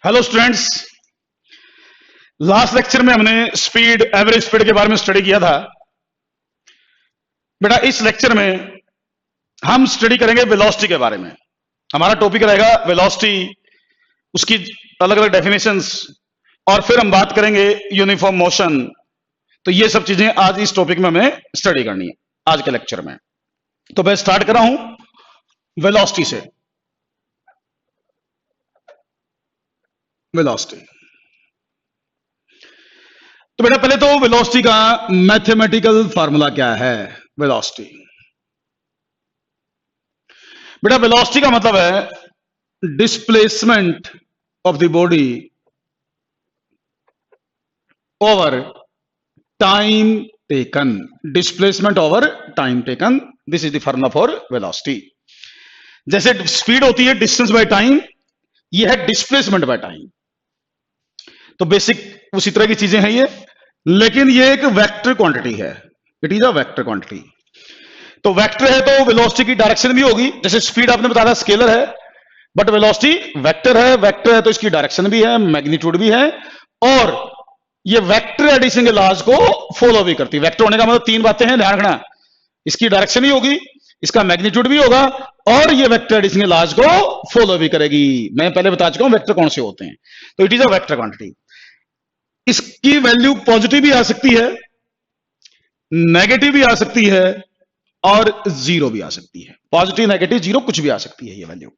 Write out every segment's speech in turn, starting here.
Hello students. Last lecture में हमने speed, average speed के बारे में स्टडी किया था। बेटा इस लेक्चर में हम स्टडी करेंगे वेलोसिटी के बारे में। हमारा टॉपिक रहेगा वेलोसिटी, उसकी अलग अलग डेफिनेशंस, और फिर हम बात करेंगे यूनिफॉर्म मोशन। तो ये सब चीजें आज इस टॉपिक में हमें स्टडी करनी है आज के लेक्चर में। तो मैं स्टार्ट कर रहा हूं वेलोसिटी से। वेलोसिटी तो बेटा पहले तो वेलोसिटी का मैथमेटिकल फार्मूला क्या है। वेलोसिटी बेटा वेलोसिटी का मतलब है displacement of the body over time taken. Displacement over time taken, this is the formula for velocity. जैसे स्पीड होती है डिस्टेंस बाय टाइम, ये है डिस्प्लेसमेंट बाय टाइम। तो बेसिक उसी तरह की चीजें हैं ये, लेकिन ये एक वेक्टर क्वांटिटी है। It is a vector quantity. तो वेक्टर है तो वेलोसिटी की डायरेक्शन भी होगी। जैसे स्पीड आपने बताया स्केलर है, बट वेलोसिटी वेक्टर है। वेक्टर है तो इसकी डायरेक्शन भी है, मैग्नीट्यूड भी है, और ये वेक्टर एडिशन के लॉज को फॉलो भी करती है। वेक्टर होने का मतलब तीन बातें हैं, ध्यान रखना। इसकी डायरेक्शन भी होगी, इसका मैग्नीट्यूड भी होगा, और ये वेक्टर एडिशन के लॉज को फॉलो भी करेगी। मैं पहले बता चुका हूं वेक्टर कौन से होते हैं। तो it is a vector quantity. इसकी वैल्यू पॉजिटिव भी आ सकती है, नेगेटिव भी आ सकती है, और जीरो भी आ सकती है। पॉजिटिव, नेगेटिव, जीरो कुछ भी आ सकती है ये वैल्यू।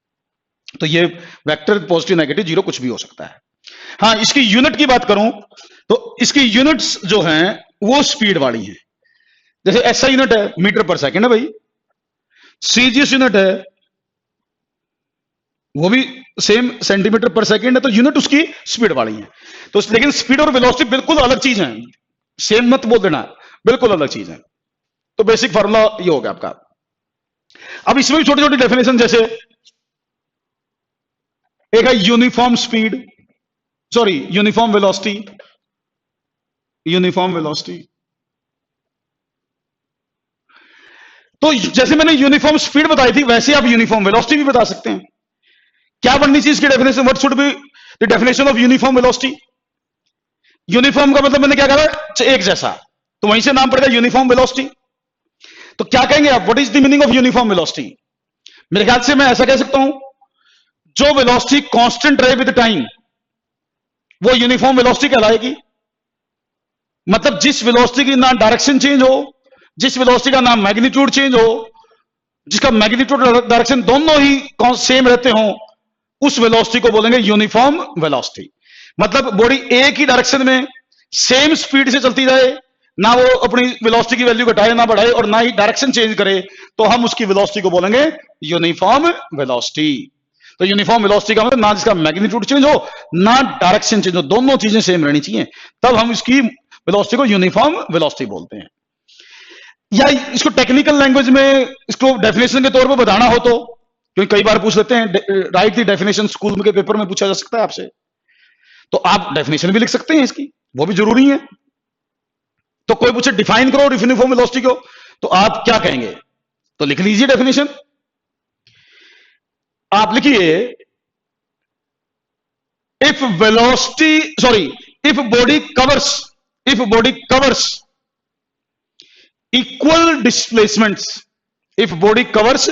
तो ये वेक्टर पॉजिटिव, नेगेटिव, जीरो कुछ भी हो सकता है। हाँ, इसकी यूनिट की बात करूं तो इसकी यूनिट्स जो हैं वो स्पीड वाली हैं। जैसे ऐसा यूनिट है मीटर पर सेकंड है भाई, सीजीएस यूनिट है वो भी सेम सेंटीमीटर पर सेकंड है, तो यूनिट उसकी स्पीड वाली है। तो लेकिन स्पीड और वेलोसिटी बिल्कुल अलग चीज है, सेम मत बोल देना, बिल्कुल अलग चीज है। तो बेसिक फार्मूला ये हो गया आपका। अब इसमें भी छोटी छोटी डेफिनेशन, जैसे एक है uniform speed, sorry uniform velocity. Uniform velocity तो जैसे मैंने यूनिफॉर्म स्पीड बताई थी, वैसे आप यूनिफॉर्म वेलोसिटी भी बता सकते हैं। क्या बननी चाहिए इसकी definition? What should be the definition of uniform velocity? Uniform का मतलब मैंने क्या कहा, एक जैसा, तो वहीं से नाम पड़ेगा यूनिफॉर्म वेलोसिटी। तो क्या कहेंगे आप, what is the meaning of uniform velocity? मेरे ख्याल से मैं ऐसा कह सकता हूं, जो वेलोसिटी कांस्टेंट रहे विद टाइम वो यूनिफॉर्म वेलोसिटी कहलाएगी। मतलब जिस वेलोसिटी की ना डायरेक्शन चेंज हो, जिस वेलोसिटी का ना मैग्नीट्यूड चेंज हो, जिसका मैग्नीट्यूड डायरेक्शन दोनों ही सेम रहते हो, उस वेलोसिटी को बोलेंगे यूनिफॉर्म वेलोसिटी। मतलब बॉडी एक ही डायरेक्शन में सेम स्पीड से चलती रहे, ना वो अपनी वेलोसिटी की वैल्यू घटाए ना बढ़ाए, और ना ही डायरेक्शन चेंज करे, तो हम उसकी वेलोसिटी को बोलेंगे यूनिफॉर्म वेलोसिटी। तो यूनिफॉर्म वेलोसिटी का मतलब ना जिसका मैग्नीट्यूड चेंज हो ना डायरेक्शन चेंज हो, दोनों चीजें सेम रहनी चाहिए, तब हम इसकी वेलोसिटी को यूनिफॉर्म वेलोसिटी बोलते हैं। या इसको टेक्निकल लैंग्वेज में इसको डेफिनेशन के तौर पर बताना हो तो, क्योंकि कई बार पूछ लेते हैं राइट द डेफिनेशन, स्कूल के पेपर में पूछा जा सकता है आपसे, तो आप डेफिनेशन भी लिख सकते हैं इसकी, वो भी जरूरी है। तो कोई पूछे डिफाइन करो यूनिफॉर्म वेलोसिटी को, तो आप क्या कहेंगे? तो लिख लीजिए डेफिनेशन। आप लिखिए, if velocity, sorry, if body covers equal displacements, if body covers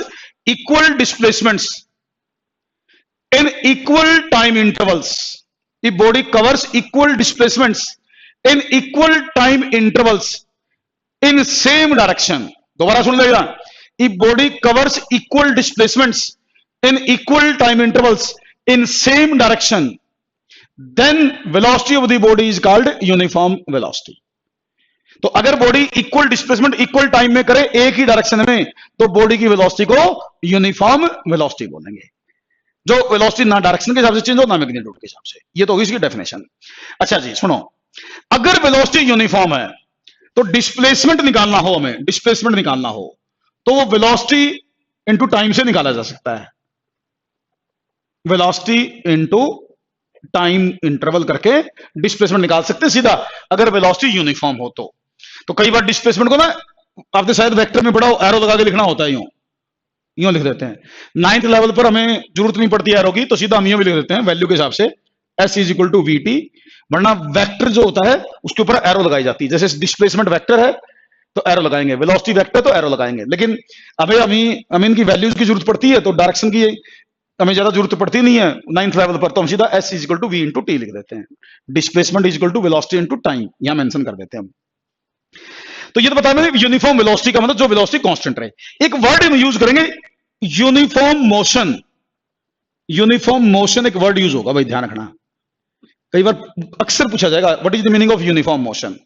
equal displacements in equal time intervals, if body covers equal displacements in equal time intervals in same direction, दोबारा सुन लेगा, if body covers equal displacements in equal time intervals in same direction, then velocity of the body is called uniform velocity. तो अगर body equal displacement equal time में करे एक ही direction में, तो body की वेलोसिटी को यूनिफॉर्म वेलोसिटी बोलेंगे। जो वेलोसिटी ना डायरेक्शन के हिसाब से चेंज हो ना मैग्नीट्यूड के हिसाब से। ये तो होगी इसकी डेफिनेशन। अच्छा जी सुनो, अगर वेलोसिटी यूनिफॉर्म है तो डिस्प्लेसमेंट निकालना हो, हमें डिस्प्लेसमेंट निकालना हो, तो वो वेलोसिटी इंटू टाइम से निकाला जा सकता है। वेलोसिटी इंटू टाइम इंटरवल करके डिस्प्लेसमेंट निकाल सकते हैं सीधा, अगर वेलोसिटी यूनिफॉर्म हो तो कई बार डिस्प्लेसमेंट को ना आपने शायद वेक्टर में पढ़ा, एरो लगा के लिखना होता है, यूं लिख देते हैं। 9th लेवल पर हमें जरूरत नहीं पड़ती एरो की, तो सीधा हम यूं भी लिख देते हैं वैल्यू के हिसाब से S is equal to V T, वरना वेक्टर जो होता है उसके ऊपर एरो लगाई जाती है। जैसे डिस्प्लेसमेंट वेक्टर है तो एरो लगाएंगे, वेलोसिटी वेक्टर तो एरो लगाएंगे, लेकिन अभी हमें इनकी वैल्यूज की जरूरत पड़ती है तो डायरेक्शन की हमें ज्यादा जरूरत पड़ती नहीं है 9th लेवल पर, तो हम सीधा S is equal to V into T लिख देते हैं, displacement is equal to velocity into time यहां मेंशन कर देते हैं हम। तो ये तो बताया मैंने यूनिफॉर्म वेलोसिटी का मतलब जो वेलोसिटी कांस्टेंट रहे। एक वर्ड हम यूज करेंगे यूनिफॉर्म मोशन। यूनिफॉर्म मोशन एक वर्ड यूज होगा भाई, ध्यान रखना, कई बार अक्सर पूछा जाएगा what is the meaning of uniform motion.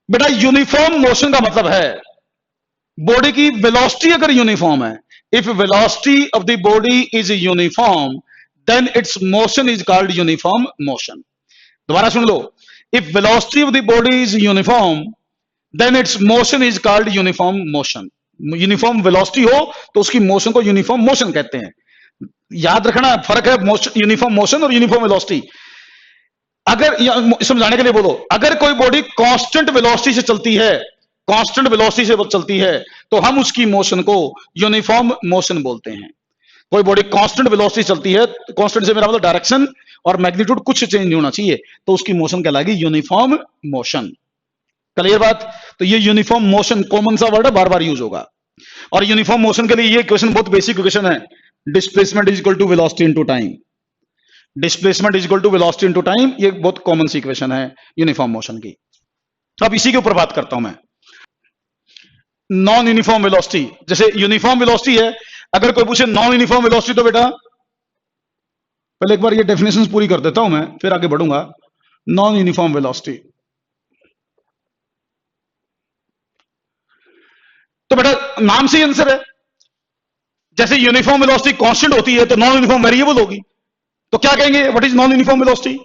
बेटा यूनिफॉर्म मोशन का मतलब है बॉडी की वेलोसिटी अगर यूनिफॉर्म है, if velocity of the body is uniform then its motion is called uniform motion. दोबारा सुन लो, if velocity of the body is uniform then its motion is called uniform motion. Uniform velocity हो तो उसकी motion को uniform motion कहते हैं। याद रखना फर्क है यूनिफॉर्म मोशन और यूनिफॉर्म वेलोसिटी। अगर समझाने के लिए बोलो, अगर कोई बॉडी कांस्टेंट वेलोसिटी से चलती है, कांस्टेंट वेलोसिटी से चलती है तो हम उसकी मोशन को यूनिफॉर्म मोशन बोलते हैं। कोई बॉडी कांस्टेंट वेलोसिटी चलती है, कांस्टेंट से मेरा मतलब डायरेक्शन और मैग्नीट्यूड कुछ चेंज नहीं होना चाहिए, तो उसकी मोशन कहलाएगी यूनिफॉर्म मोशन। क्लियर बात? तो ये यूनिफॉर्म मोशन कॉमन सा वर्ड है, बार बार यूज होगा। और यूनिफॉर्म मोशन के लिए ये क्वेश्चन बहुत बेसिक क्वेश्चन है, displacement is equal to velocity into time. Displacement is equal to velocity into time, ये बहुत कॉमन सी इक्वेशन है यूनिफॉर्म मोशन की। अब इसी के ऊपर बात करता हूं मैं, नॉन यूनिफॉर्म वेलोसिटी। जैसे यूनिफॉर्म वेलोसिटी है, अगर कोई पूछे नॉन यूनिफॉर्म वेलोसिटी, तो बेटा पहले एक बार ये डेफिनेशन पूरी कर देता हूं मैं, फिर आगे बढ़ूंगा। नॉन यूनिफॉर्म वेलोसिटी, तो बेटा नाम से ही आंसर है। जैसे यूनिफॉर्म वेलोसिटी कांस्टेंट होती है तो नॉन यूनिफॉर्म वेरिएबल होगी, तो क्या कहेंगे what is non uniform velocity?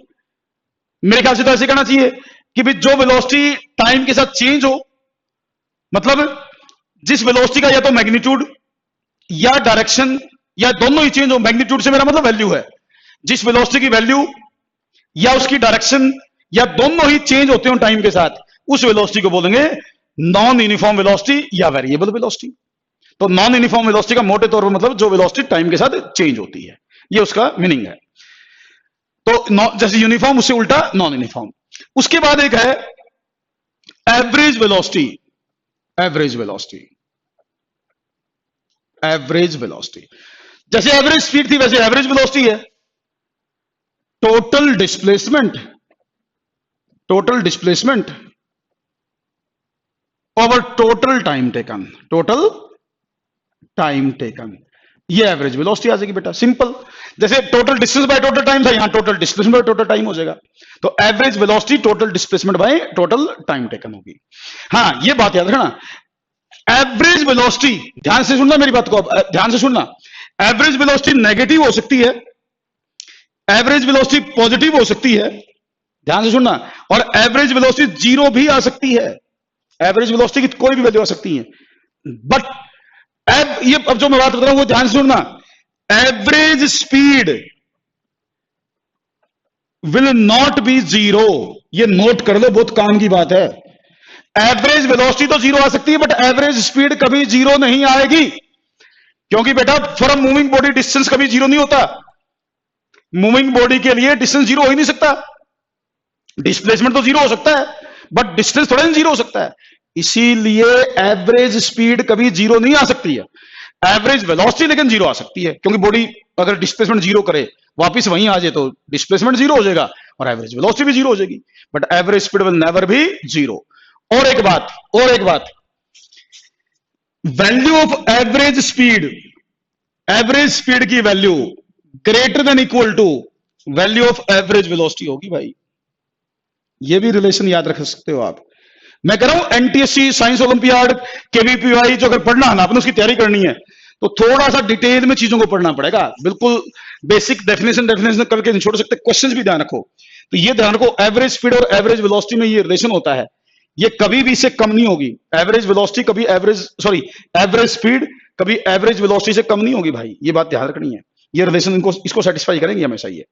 मेरे ख्याल से तो ऐसे कहना चाहिए कि भाई जो वेलोसिटी टाइम के साथ चेंज हो, मतलब जिस वेलोसिटी का या तो मैग्नीट्यूड या डायरेक्शन या दोनों ही चेंज हो। मैग्नीट्यूड से मेरा मतलब वैल्यू है, जिस वेलोसिटी की वैल्यू या उसकी डायरेक्शन या दोनों ही चेंज होते हो टाइम के साथ, उस वेलोसिटी को बोलेंगे नॉन यूनिफॉर्म वेलोसिटी या वेरिएबल वेलोसिटी। तो नॉन यूनिफॉर्म वेलोसिटी का मोटे तौर पर मतलब जो वेलोसिटी टाइम के साथ चेंज होती है, ये उसका मीनिंग है। तो जैसे यूनिफॉर्म उससे उल्टा नॉन यूनिफॉर्म। उसके बाद एक है average velocity. Average velocity, average velocity, जैसे एवरेज स्पीड थी वैसे एवरेज वेलोसिटी है। Total displacement, total displacement over total time taken, total time taken, ये एवरेज वेलोसिटी आ जाएगी बेटा, सिंपल। जैसे total distance by total time था, यहां total displacement by total time हो जाएगा। तो average velocity total displacement by total time taken होगी। हाँ, ये बात याद रखना, एवरेज वेलोसिटी, ध्यान से सुनना मेरी बात को, ध्यान से सुनना। एवरेज वेलोसिटी नेगेटिव हो सकती है, एवरेज वेलोसिटी पॉजिटिव हो सकती है, ध्यान से सुनना, और एवरेज वेलोसिटी जीरो भी आ सकती है। एवरेज वेलोसिटी की कोई भी वैल्यू आ सकती है, बट ये अब जो मैं बात बता रहा हूं वो ध्यान से सुनना। Average speed will not be zero, ये नोट कर लो, बहुत काम की बात है। एवरेज वेलोसिटी तो जीरो आ सकती है, बट एवरेज स्पीड कभी जीरो नहीं आएगी, क्योंकि बेटा for a moving body distance कभी जीरो नहीं होता। मूविंग बॉडी के लिए डिस्टेंस जीरो हो ही नहीं सकता। डिस्प्लेसमेंट तो जीरो हो सकता है, बट डिस्टेंस थोड़ा जीरो हो सकता है। इसीलिए एवरेज स्पीड कभी जीरो नहीं आ सकती है। एवरेज वेलोसिटी लेकिन जीरो आ सकती है, क्योंकि बॉडी अगर डिस्प्लेसमेंट जीरो करे, वापस वहीं आ जाए, तो डिस्प्लेसमेंट जीरो हो जाएगा और एवरेज वेलोसिटी भी जीरो हो जाएगी, but average speed will never be zero. और एक बात, वैल्यू ऑफ एवरेज स्पीड की value greater than equal to value of average velocity होगी भाई। ये भी रिलेशन याद रख सकते हो आप। मैं कह रहा हूं एनटीएससी, साइंस ओलंपियाड, केवीपीवाई जो अगर पढ़ना है ना, आपने उसकी तैयारी करनी है, तो थोड़ा सा डिटेल में चीजों को पढ़ना पड़ेगा। बिल्कुल बेसिक डेफिनेशन करके नहीं छोड़ सकते, क्वेश्चंस भी ध्यान रखो। तो ये ध्यान रखो, एवरेज स्पीड और एवरेज वेलोसिटी में ये रिलेशन होता है, ये कभी भी इससे कम नहीं होगी। एवरेज वेलोसिटी कभी एवरेज स्पीड कभी एवरेज वेलोसिटी से कम नहीं होगी भाई, ये बात ध्यान रखनी है। ये रिलेशन इसको सेटिस्फाई करेंगे हमेशा ये।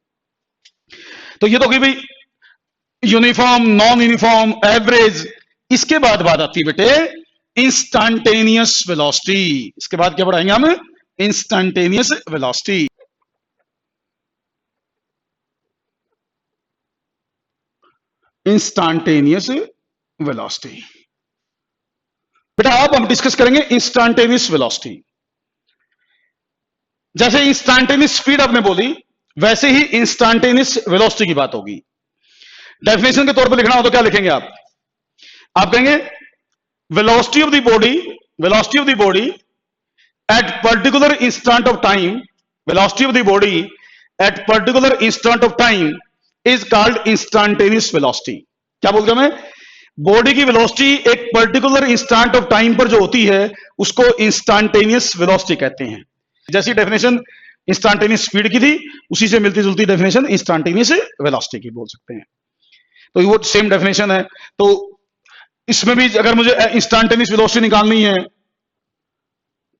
तो ये तो होगी भाई यूनिफॉर्म, नॉन यूनिफॉर्म, एवरेज। इसके बाद बात आती है बेटे इंस्टैंटेनियस वेलोसिटी। इसके बाद क्या पढ़ाएंगे हम? Instantaneous velocity. Instantaneous velocity. बेटा अब हम डिस्कस करेंगे इंस्टांटेनियस वेलोसिटी। जैसे इंस्टांटेनियस स्पीड आपने बोली, वैसे ही इंस्टांटेनियस वेलोसिटी की बात होगी। डेफिनेशन के तौर पे लिखना हो तो क्या लिखेंगे आप कहेंगे velocity of the body at particular instant of time, velocity of the body at particular instant of time is called instantaneous velocity। क्या बोल रहा मैं? बॉडी की वेलोसिटी एक पर्टिकुलर इंस्टेंट ऑफ टाइम पर जो होती है उसको इंस्टेंटेनियस वेलोसिटी कहते हैं। जैसी डेफिनेशन इंस्टेंटेनियस स्पीड की थी, उसी से मिलती जुलती डेफिनेशन इंस्टेंटेनियस वेलोसिटी की बोल सकते हैं। तो वो सेम डेफिनेशन है। तो इसमें भी अगर मुझे इंस्टेंटेनियस वेलोसिटी निकालनी है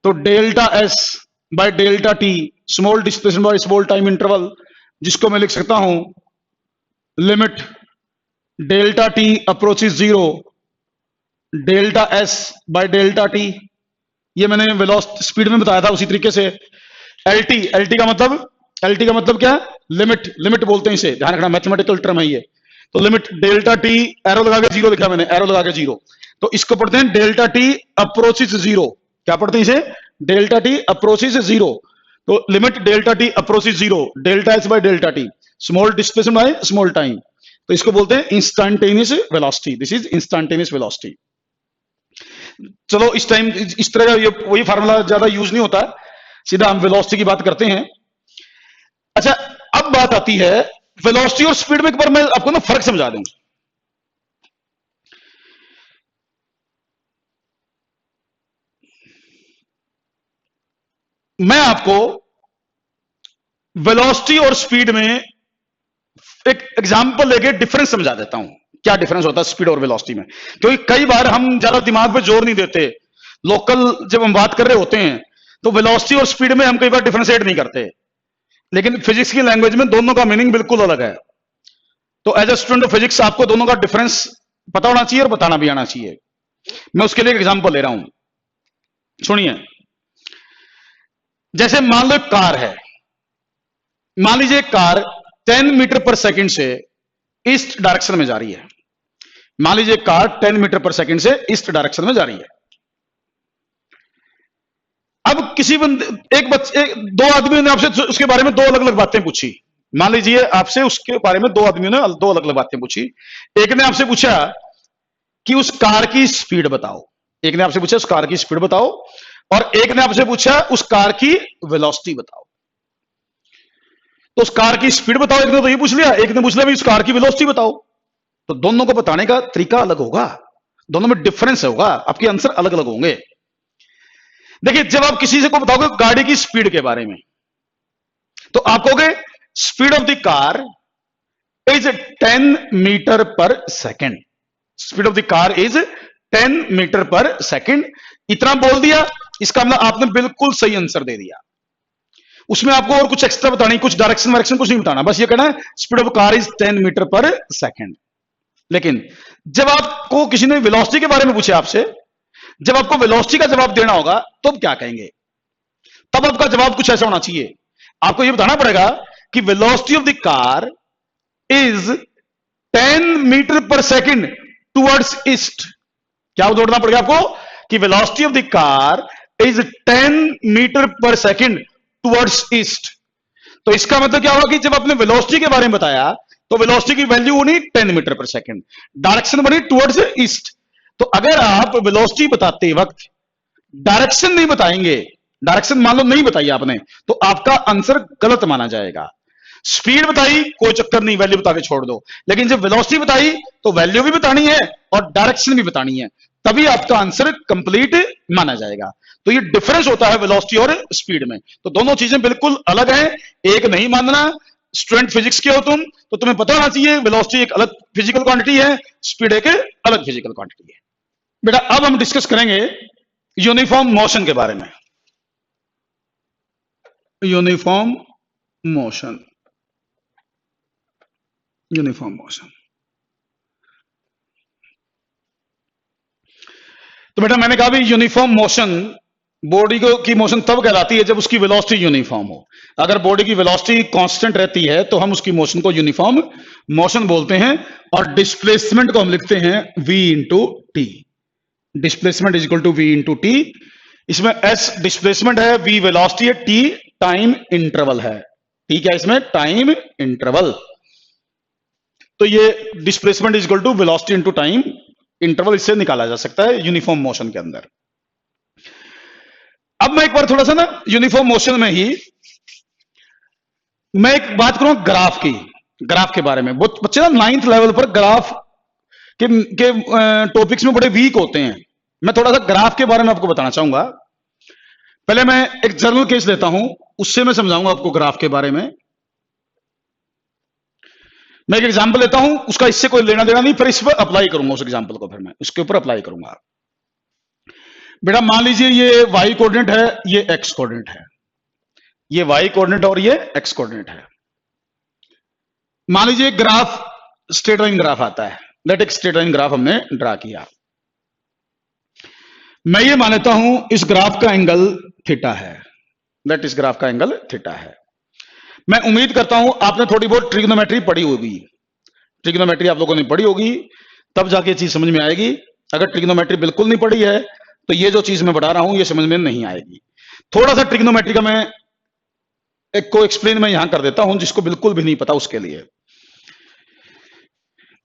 तो delta S by delta T, small displacement by small time interval, जिसको मैं लिख सकता हूं limit delta T approaches zero, delta S by delta T. ये मैंने वेलोसिटी स्पीड में बताया था। उसी तरीके से एलटी का मतलब क्या है? लिमिट बोलते हैं इसे, ध्यान रखना, मैथमेटिकल टर्म है ये। तो लिमिट डेल्टा टी, एरो लगा के जीरो लिखा मैंने, एरो लगा के जीरो, तो इसको पढ़ते हैं डेल्टा टी अप्रोचेस जीरो। क्या पढ़ते हैं इसे? Delta T approaches zero. तो limit delta T approaches zero, delta S by delta T, small displacement by small time, तो इसको बोलते हैं instantaneous velocity. This is instantaneous velocity. चलो इस टाइम इस तरह का वही फार्मूला ज्यादा यूज नहीं होता, सीधा हम वेलोसिटी की बात करते हैं। अच्छा, अब बात आती है वेलोसिटी और स्पीड में। एक बार मैं आपको ना फर्क समझा दूं। मैं आपको वेलोसिटी और स्पीड में एक एग्जांपल लेके डिफरेंस समझा देता हूं, क्या डिफरेंस होता है स्पीड और वेलोसिटी में। क्योंकि कई बार हम ज्यादा दिमाग पे जोर नहीं देते, लोकल जब हम बात कर रहे होते हैं तो वेलोसिटी और स्पीड में हम कई बार डिफरेंशिएट नहीं करते, लेकिन फिजिक्स की लैंग्वेज में दोनों का मीनिंग बिल्कुल अलग है। तो as a student of physics आपको दोनों का डिफरेंस पता होना चाहिए और बताना भी आना चाहिए। मैं उसके लिए एक एग्जांपल ले रहा हूं, सुनिए। जैसे मान लो एक कार है, मान लीजिए कार 10 मीटर पर सेकंड से ईस्ट डायरेक्शन में जा रही है। मान लीजिए कार 10 मीटर पर सेकंड से ईस्ट डायरेक्शन में जा रही है। अब किसी दो आदमियों ने आपसे उसके बारे में दो अलग अलग बातें पूछी। मान लीजिए आपसे उसके बारे में दो आदमियों ने दो अलग अलग बातें पूछी। एक ने आपसे पूछा कि उस कार की स्पीड बताओ, एक ने आपसे पूछा उस कार की स्पीड बताओ, और एक ने आपसे पूछा उस कार की वेलोसिटी बताओ। तो उस कार की स्पीड बताओ एक ने तो ये पूछ लिया, एक ने पूछ लिया भाई उस कार की वेलोसिटी बताओ। तो दोनों को बताने का तरीका अलग होगा, दोनों में डिफरेंस होगा, आपके आंसर अलग अलग होंगे। देखिए, जब आप किसी से को बताओगे गाड़ी की स्पीड के बारे में, तो आप कहोगे speed of the car is 10 metre per second. Speed of the car is 10 metre per second. इतना बोल दिया, इसका मतलब आपने बिल्कुल सही आंसर दे दिया। उसमें आपको और कुछ एक्स्ट्रा बताना, कुछ डायरेक्शन कुछ नहीं बताना, बस ये कहना है speed of car is 10 metre per second. लेकिन जब आपको किसी ने वेलोसिटी के बारे में पूछे आपसे, जब आपको वेलोसिटी का जवाब देना होगा तो क्या कहेंगे? तब आपका जवाब कुछ ऐसा होना चाहिए, आपको यह बताना पड़ेगा कि velocity of the car is 10 metre per second towards east. क्या जोड़ना पड़ेगा आपको कि velocity of the car is 10 metre per second towards east. तो इसका मतलब क्या होगा कि जब आपने वेलोसिटी के बारे में बताया तो वेलोसिटी की वैल्यू बनी 10 मीटर पर सेकेंड, डायरेक्शन बनी टुवर्ड्स ईस्ट। तो अगर आप वेलोसिटी बताते वक्त डायरेक्शन नहीं बताएंगे, डायरेक्शन मान लो नहीं बताई आपने, तो आपका आंसर गलत माना जाएगा। स्पीड बताई कोई चक्कर नहीं, वैल्यू बता के छोड़ दो, लेकिन जब वेलोसिटी बताई तो वैल्यू भी बतानी है और डायरेक्शन भी बतानी है, तभी आपका आंसर कंप्लीट माना जाएगा। तो ये डिफरेंस होता है वेलोसिटी और स्पीड में। तो दोनों चीजें बिल्कुल अलग हैं, एक नहीं मानना। स्टूडेंट फिजिक्स के हो तुम, तो तुम्हें पता होना चाहिए वेलोसिटी एक अलग फिजिकल क्वांटिटी है, स्पीड एक अलग फिजिकल क्वांटिटी है। बेटा अब हम डिस्कस करेंगे यूनिफॉर्म मोशन के बारे में। Uniform motion, uniform motion. तो बेटा मैंने कहा भी यूनिफॉर्म मोशन बॉडी को की मोशन तब कहलाती है जब उसकी वेलोसिटी यूनिफॉर्म हो। अगर बॉडी की वेलोसिटी कांस्टेंट रहती है तो हम उसकी मोशन को यूनिफॉर्म मोशन बोलते हैं। और डिस्प्लेसमेंट को हम लिखते हैं v into T. Displacement is equal to v into T. इसमें s डिस्प्लेसमेंट है, v वेलोसिटी है, t टाइम इंटरवल है। ठीक है, इसमें टाइम इंटरवल। तो ये displacement is equal to velocity into time interval, इससे निकाला जा सकता है यूनिफॉर्म मोशन के अंदर। अब मैं एक बार थोड़ा सा ना यूनिफॉर्म मोशन में ही मैं एक बात करूंगा ग्राफ की, ग्राफ के बारे में। बहुत बच्चे ना 9th लेवल पर ग्राफ के टॉपिक्स में बड़े वीक होते हैं। मैं थोड़ा सा ग्राफ के बारे में आपको बताना चाहूंगा। पहले मैं एक जर्नल केस लेता हूं, उससे मैं समझाऊंगा आपको ग्राफ के बारे में। मैं एक एग्जांपल लेता हूं, उसका इससे कोई लेना देना नहीं, फिर इस पर अप्लाई करूंगा उस एग्जांपल को, फिर मैं उसके ऊपर अप्लाई करूंगा। बेटा मान लीजिए ये y कोऑर्डिनेट है, ये x कोऑर्डिनेट है, ये y कोऑर्डिनेट और ये x कोऑर्डिनेट है। मान लीजिए ग्राफ स्ट्रेट लाइन ग्राफ आता है। लेट एक स्ट्रेट लाइन ग्राफ हमने ड्रा किया। मैं ये मान लेता हूं इस ग्राफ का एंगल थीटा है। लेट इस ग्राफ का एंगल थीटा है। मैं उम्मीद करता हूं आपने थोड़ी बहुत ट्रिग्नोमेट्री पढ़ी होगी। ट्रिग्नोमेट्री आप लोगों ने पढ़ी होगी, तब जाके चीज समझ में आएगी। अगर ट्रिग्नोमेट्री बिल्कुल नहीं पढ़ी है तो ये जो चीज मैं बता रहा हूं ये समझ में नहीं आएगी। थोड़ा सा ट्रिग्नोमेट्री का मैं एक को एक्सप्लेन मैं यहां कर देता हूं, जिसको बिल्कुल भी नहीं पता उसके लिए।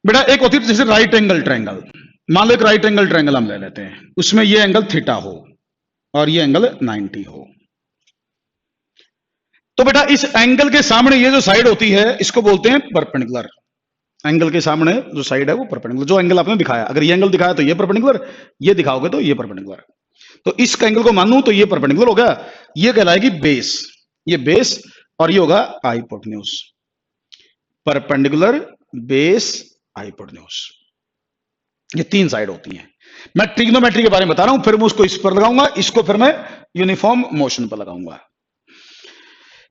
बेटा एक होती है जैसे राइट एंगल ट्रायंगल। मान लो एक राइट एंगल ट्रायंगल हम ले लेते हैं, उसमें ये एंगल थीटा हो और ये एंगल 90 हो। तो बेटा इस एंगल के सामने ये जो साइड होती है इसको बोलते हैं परपेंडिकुलर। एंगल के सामने जो साइड है वो परपेंडिकुलर, जो एंगल आपने दिखाया। अगर ये एंगल दिखाया तो ये परपेंडिकुलर, ये दिखाओगे तो ये परपेंडिकुलर। तो इस एंगल को मानूं तो ये परपेंडिकुलर हो गया, ये कहलाएगी बेस, ये बेस, और ये होगा हाइपोटेन्यूज। परपेंडिकुलर, बेस, हाइपोटेन्यूज, ये तीन साइड होती हैं। मैं ट्रिग्नोमेट्री के बारे में बता रहा हूं, फिर मैं उसको इस पर लगाऊंगा, इसको फिर मैं यूनिफॉर्म मोशन पर लगाऊंगा।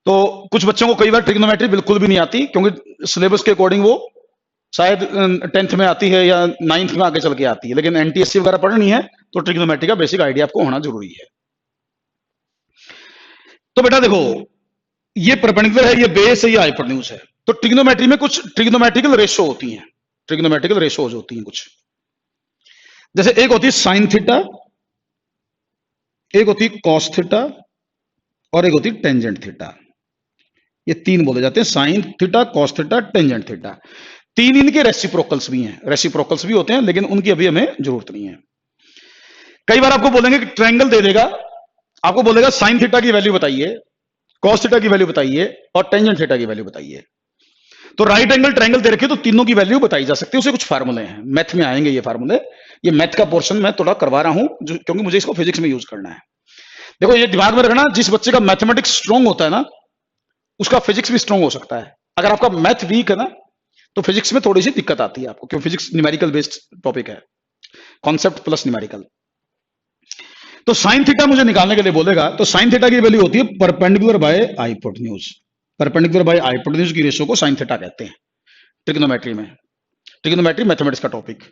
तो कुछ बच्चों को कई बार ट्रिग्नोमेट्री बिल्कुल भी नहीं आती, क्योंकि सिलेबस के अकॉर्डिंग वो शायद 10th में आती है या 9th में आगे चल के आती है, लेकिन एनटीएससी वगैरह पढ़नी है तो ट्रिग्नोमेट्री का बेसिक आइडिया आपको होना जरूरी है। तो बेटा देखो ये परपेंडिकुलर है, ये बेस है, ये हाइपोटेन्यूज है। तो ट्रिग्नोमेट्री में कुछ ट्रिग्नोमेट्रिकल रेशो होती हैं, ट्रिग्नोमेट्रिकल रेशोज होती हैं कुछ। जैसे एक होती है साइन थीटा, एक होती है कॉस थीटा, और एक होती है टेंजेंट थीटा। ये तीन बोले जाते हैं, sine theta, cos theta, tangent theta. तीन इनके रेसिप्रोकल्स भी हैं, रेसिप्रोकल्स भी होते हैं, लेकिन उनकी अभी हमें जरूरत नहीं है। कई बार आपको बोलेंगे कि ट्रायंगल दे देगा, आपको बोलेगा साइन थीटा की वैल्यू बताइए, कॉस थीटा की वैल्यू बताइए और टेंजेंट थीटा की वैल्यू बताइए। तो राइट एंगल ट्रायंगल दे रखे तो तीनों की वैल्यू बताई जा सकती है। उसे कुछ फार्मूले हैं, मैथ में आएंगे ये फार्मूले। ये मैथ का पोर्शन मैं थोड़ा करवा रहा हूं क्योंकि मुझे इसको फिजिक्स में यूज करना है। देखो ये दिमाग में रखना, जिस बच्चे का मैथमेटिक्स स्ट्रांग होता है ना, उसका फिजिक्स भी स्ट्रांग हो सकता है। अगर आपका मैथ वीक है ना तो फिजिक्स में थोड़ी सी दिक्कत आती है आपको, क्योंकि फिजिक्स न्यूमेरिकल बेस्ड टॉपिक है, कॉन्सेप्ट प्लस न्यूमेरिकल। तो साइन थीटा मुझे निकालने के लिए बोलेगा, तो साइन थीटा की वैल्यू होती है perpendicular by hypotenuse. Perpendicular by hypotenuse की रेशो को साइन थीटा कहते हैं ट्रिग्नोमेट्री में। ट्रिग्नोमेट्री मैथमेटिक्स का टॉपिक।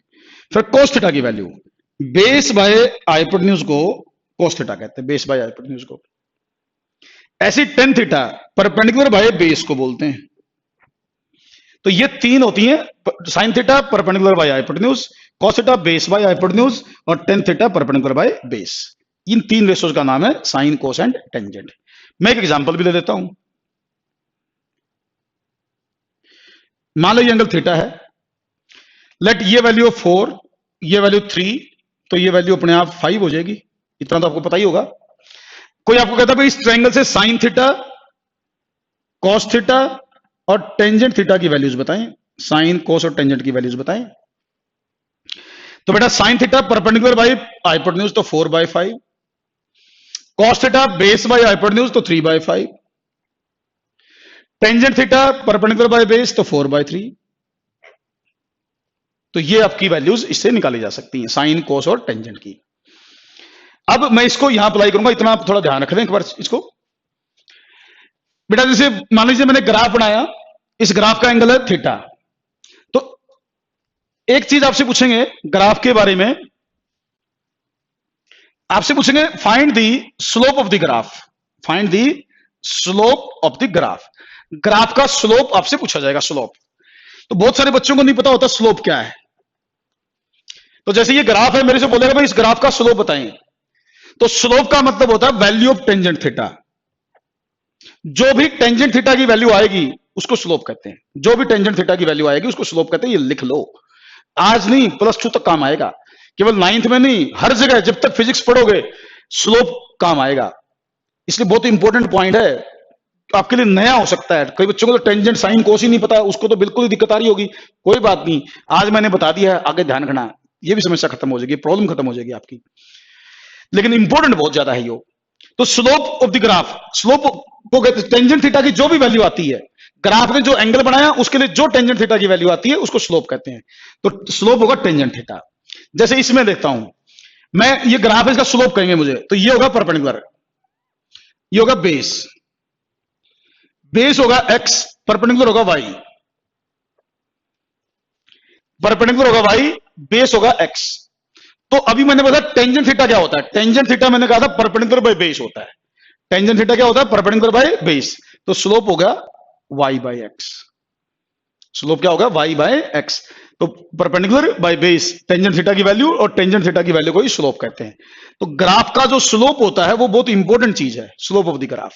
फिर कोस थीटा की वैल्यू, बेस बाय हाइपोटेन्यूज को कोस थीटा कहते हैं, बेस बाय हाइपोटेन्यूज को। ऐसी tan theta perpendicular by base को बोलते हैं। तो ये तीन होती हैं, sine theta perpendicular by hypotenuse, cos theta base by hypotenuse, और tan theta perpendicular by base. इन तीन रेशोज का नाम है साइन, कोस एंड टेंजेंट। मैं एक एग्जांपल भी ले लेता हूं। मान लो ये एंगल थीटा है, लेट ये वैल्यू 4, ये वैल्यू 3, तो ये वैल्यू अपने आप 5 हो जाएगी। इतना तो आपको पता ही होगा। कोई आपको कहता है भाई इस ट्रायंगल से साइन थीटा, कॉस थीटा और टेंजेंट थीटा की वैल्यूज बताएं, साइन, कॉस और टेंजेंट की वैल्यूज बताएं। तो बेटा sign theta perpendicular by hypotenuse तो 4/5, cos theta base by hypotenuse तो 3/5, tangent theta perpendicular by base तो 4/3। तो ये आपकी वैल्यूज इससे निकाली जा सकती हैं, साइन, कॉस और टेंजेंट की। अब मैं इसको यहां अप्लाई करूंगा, इतना आप थोड़ा ध्यान रख लें एक बार इसको। बेटा जैसे मान लीजिए मैंने ग्राफ बनाया, इस ग्राफ का एंगल है थीटा। तो एक चीज आपसे पूछेंगे ग्राफ के बारे में, आपसे पूछेंगे find the slope of the graph, find the slope of the graph, graph का स्लोप आपसे पूछा जाएगा। स्लोप तो बहुत सारे बच्चों को नहीं पता होता स्लोप क्या है। तो जैसे ये ग्राफ है, मेरे से बोलेगा भाई इस ग्राफ का स्लोप बताएं, तो स्लोप का मतलब होता है वैल्यू ऑफ टेंजेंट थीटा। जो भी टेंजेंट थीटा की वैल्यू आएगी उसको स्लोप कहते हैं, जो भी टेंजेंट थीटा की वैल्यू आएगी उसको स्लोप कहते हैं। ये लिख लो, आज नहीं +2 तक काम आएगा, केवल 9th में नहीं, हर जगह जब तक फिजिक्स पढ़ोगे स्लोप काम आएगा। इसलिए बहुत इंपॉर्टेंट पॉइंट है, आपके लिए नया हो सकता है। कई बच्चों को तो टेंजेंट साइन कोस ही नहीं पता, उसको तो बिल्कुल ही दिक्कत आ रही होगी। कोई बात नहीं, आज मैंने बता दिया है, आगे ध्यान रखना, ये भी समस्या खत्म हो जाएगी, प्रॉब्लम खत्म हो जाएगी आपकी। लेकिन इंपॉर्टेंट बहुत ज्यादा है ये। तो slope of the graph, slope को कहते हैं टेंजेंट थीटा की जो भी वैल्यू आती है, ग्राफ ने जो एंगल बनाया उसके लिए जो टेंजेंट थीटा की वैल्यू आती है उसको स्लोप कहते हैं। तो स्लोप होगा टेंजेंट थीटा। जैसे इसमें देखता हूं मैं, ये ग्राफ है, इसका स्लोप कहेंगे मुझे, तो ये होगा परपेंडिकुलर, ये होगा बेस, बेस होगा x, परपेंडिकुलर होगा y, परपेंडिकुलर होगा y, बेस होगा x। तो अभी मैंने बताया टेंजेंट थीटा क्या होता है। टेंजेंट थीटा मैंने कहा था परपेंडिकुलर बाय बेस होता है। टेंजेंट थीटा क्या होता है? Perpendicular by base. तो स्लोप होगा y बाय एक्स। स्लोप क्या होगा? y by X. तो perpendicular by base, tangent theta की वैल्यू, और टेंजेंट थीटा की वैल्यू को ही स्लोप कहते हैं। तो ग्राफ का जो स्लोप होता है वो बहुत इंपॉर्टेंट चीज है, स्लोप ऑफ द ग्राफ।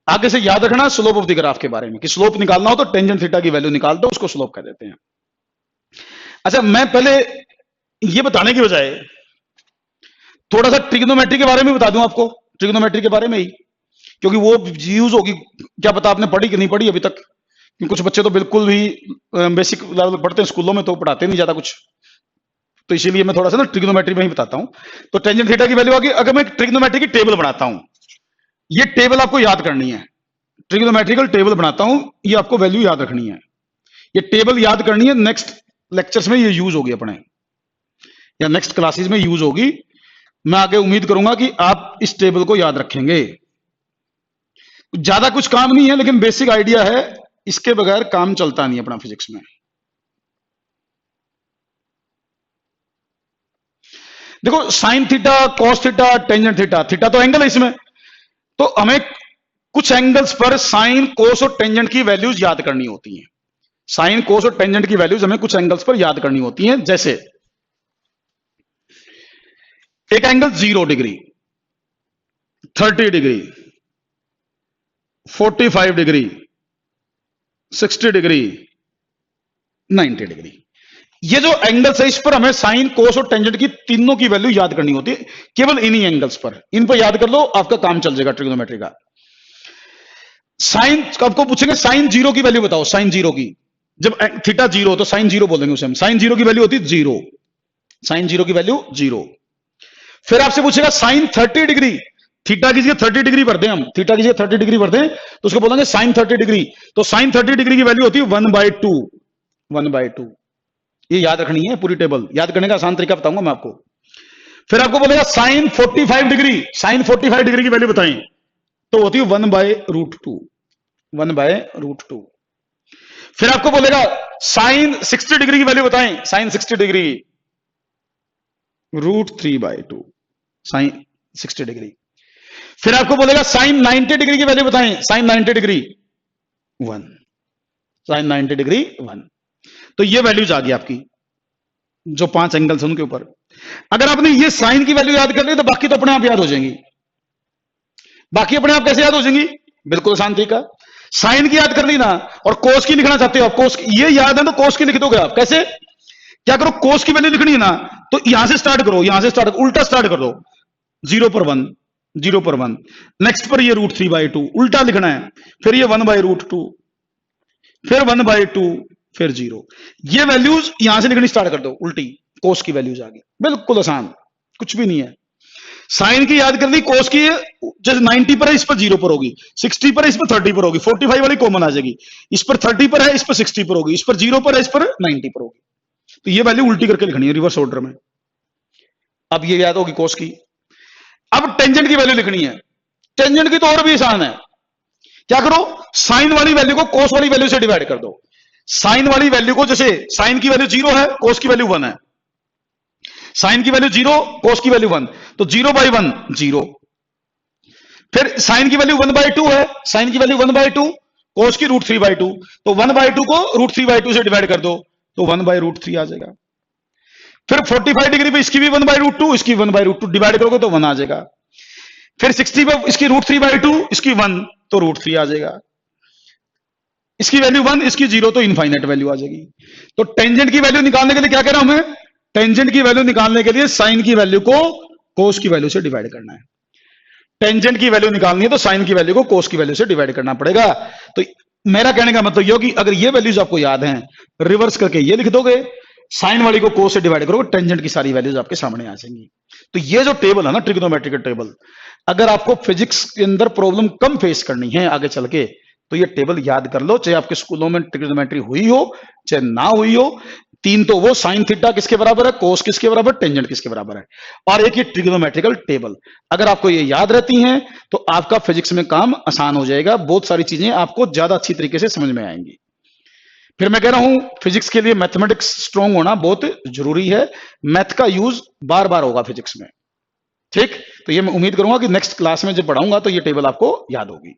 आगे से याद रखना स्लोप ऑफ द ग्राफ के बारे में, कि स्लोप निकालना हो तो टेंजेंट थीटा की वैल्यू निकाल दो, उसको स्लोप कह देते हैं। अच्छा, मैं पहले ये बताने की बजाय थोड़ा सा ट्रिग्नोमेट्री के बारे में बता दूं आपको, ट्रिग्नोमेट्री के बारे में ही, क्योंकि वो यूज होगी, क्या पता आपने पढ़ी कि नहीं पढ़ी अभी तक। कुछ बच्चे तो बिल्कुल भी बेसिक लेवल पढ़ते हैं स्कूलों में, तो पढ़ाते नहीं ज्यादा कुछ, तो इसीलिए मैं थोड़ा सा ना ट्रिग्नोमेट्री में ही बताता हूं। तो टेंजेंट थीटा की वैल्यू आ गई। अगर मैं ट्रिग्नोमेट्री की टेबल बनाता हूं, ये टेबल आपको याद करनी है, ट्रिग्नोमेट्रिकल टेबल बनाता हूं, ये आपको वैल्यू याद रखनी है, ये टेबल याद करनी है। नेक्स्ट लेक्चर्स में ये यूज होगी अपने, या नेक्स्ट क्लासेस में यूज होगी। मैं आगे उम्मीद करूंगा कि आप इस टेबल को याद रखेंगे। ज्यादा कुछ काम नहीं है, लेकिन बेसिक आइडिया है, इसके बगैर काम चलता नहीं अपना फिजिक्स में। देखो, sine theta, cos theta, tangent theta, theta तो एंगल है इसमें, तो हमें कुछ एंगल्स पर साइन, कोस और टेंजेंट की वैल्यूज याद करनी होती हैं। साइन, कोस और टेंजेंट की वैल्यूज हमें कुछ एंगल्स पर याद करनी होती हैं। जैसे एक angle 0 degree, 30 degree, 45 degree, 60 degree, 90 degree, ये जो एंगल्स है इस पर हमें साइन, कोस और टेंजेंट की तीनों की वैल्यू याद करनी होती है, केवल इन्हीं एंगल्स पर। इन पर याद कर लो, आपका काम चल जाएगा ट्रिग्नोमेट्री का। साइन, आपको पूछेंगे साइन 0 की वैल्यू बताओ, साइन 0 की, जब थीटा 0 हो तो साइन 0 बोलेंगे उसे हम। साइन 0 की वैल्यू होती है 0, साइन 0 की वैल्यू 0। फिर आपसे पूछेगा साइन 30 डिग्री, थीटा की जगह 30 डिग्री भर दें हम, थीटा की जगह 30 डिग्री भर दें तो उसको बोलेंगे साइन 30 डिग्री। तो साइन 30 डिग्री की वैल्यू होती है 1/2, 1/2। ये याद रखनी है, पूरी टेबल याद करने का आसान तरीका बताऊंगा मैं आपको। फिर आपको बोलेगा साइन 45 डिग्री, साइन 45 डिग्री की वैल्यू बताएं, तो होती है 1/√2, 1/√2। फिर आपको बोलेगा साइन 60 डिग्री की वैल्यू बताएं, साइन 60 डिग्री √3/2, साइन 60 डिग्री। फिर आपको बोलेगा साइन 90 डिग्री की वैल्यू बताएं, साइन 90 डिग्री 1, साइन 90 डिग्री 1। तो ये वैल्यूज आ गई आपकी, जो 5 एंगल्स हैं उनके ऊपर। अगर आपने ये साइन की वैल्यू याद कर ली तो बाकी तो अपने आप याद हो जाएंगी। बाकी अपने आप कैसे याद हो जाएंगी? बिल्कुल आसान तरीका, साइन की याद कर ली ना, और कोस की लिखना चाहते हो आप, कोस ये याद है तो कोस की लिख दोगे आप। कैसे? क्या करो, कोस की वैल्यू लिखनी है ना, तो यहां से स्टार्ट करो, यहां से स्टार्ट, उल्टा स्टार्ट कर दो, 0 पर 1, 0 पर 1, नेक्स्ट पर ये √3/2 उल्टा लिखना है, फिर ये 1/√2, फिर 1/2, फिर 0। ये वैल्यूज यहां से लिखनी स्टार्ट कर दो उल्टी, कोस की वैल्यूज आ गई। बिल्कुल आसान, कुछ भी नहीं है। साइन की याद कर ली, कोस की जैसे 90 पर है इस पर 0 पर होगी, 60 पर है इस पर 30 पर होगी, 45 वाली कॉमन आ जाएगी, इस पर 30 पर है इस पर 60 पर होगी, इस पर 0 पर है इस पर 90 पर होगी। तो ये वैल्यू उल्टी करके लिखनी है, रिवर्स ऑर्डर में। अब ये याद होगी कोस की। अब टेंजेंट की वैल्यू लिखनी है। टेंजेंट की तो और भी आसान है। क्या करो, साइन वाली वैल्यू को कोस वाली वैल्यू से डिवाइड कर दो। साइन वाली वैल्यू को, जैसे साइन की वैल्यू 0 है, कोस की वैल्यू 1 है, साइन की वैल्यू 0, कोस की वैल्यू 1, तो 0/1 0। फिर साइन की वैल्यू 1/2 है, साइन की वैल्यू 1/2, कोस की √3/2, तो 1/2 को √3/2 से डिवाइड कर दो तो 1/√3 आ जाएगा। फिर 45 डिग्री पे इसकी भी 1/√2, इसकी 1/√2 डिवाइड करोगे तो 1 आ जाएगा। फिर 60 पे इसकी √3/2, इसकी 1 तो √3 आ जाएगा। इसकी वैल्यू 1, इसकी 0, तो इनफाइनाइट वैल्यू आ जाएगी। तो टेंजेंट की वैल्यू निकालने के लिए क्या कह रहा हूं मैं, टेंजेंट की वैल्यू निकालने के लिए साइन की वैल्यू को कोस की वैल्यू से डिवाइड करना है। टेंजेंट की वैल्यू निकालनी है तो साइन की वैल्यू को कोस की वैल्यू से डिवाइड करना पड़ेगा। तो मेरा कहने का मतलब यह कि अगर ये वैल्यूज आपको याद हैं, रिवर्स करके ये लिख दोगे, साइन वाली को कोस से डिवाइड करोगे, टेंजेंट की सारी वैल्यूज आपके सामने आ जाएंगी। तो ये जो टेबल है ना, ट्रिग्नोमेट्रिक टेबल, अगर आपको फिजिक्स के अंदर प्रॉब्लम कम फेस करनी है आगे चल के, तो ये टेबल याद कर लो, चाहे आपके स्कूलों में ट्रिग्नोमेट्री हुई हो चाहे ना हुई हो। 3 तो वो, साइन थीटा किसके बराबर है, कोस किसके बराबर, टेंजेंट किसके बराबर है, और एक ये ट्रिग्नोमेट्रिकल टेबल। अगर आपको ये याद रहती हैं तो आपका फिजिक्स में काम आसान हो जाएगा, बहुत सारी चीजें आपको ज्यादा अच्छी तरीके से समझ में आएंगी। फिर मैं कह रहा हूं फिजिक्स के लिए मैथमेटिक्स स्ट्रांग होना बहुत जरूरी है, मैथ का यूज बार बार होगा फिजिक्स में। ठीक, तो ये मैं उम्मीद करूंगा कि नेक्स्ट क्लास में जब पढ़ाऊंगा तो ये टेबल आपको याद होगी।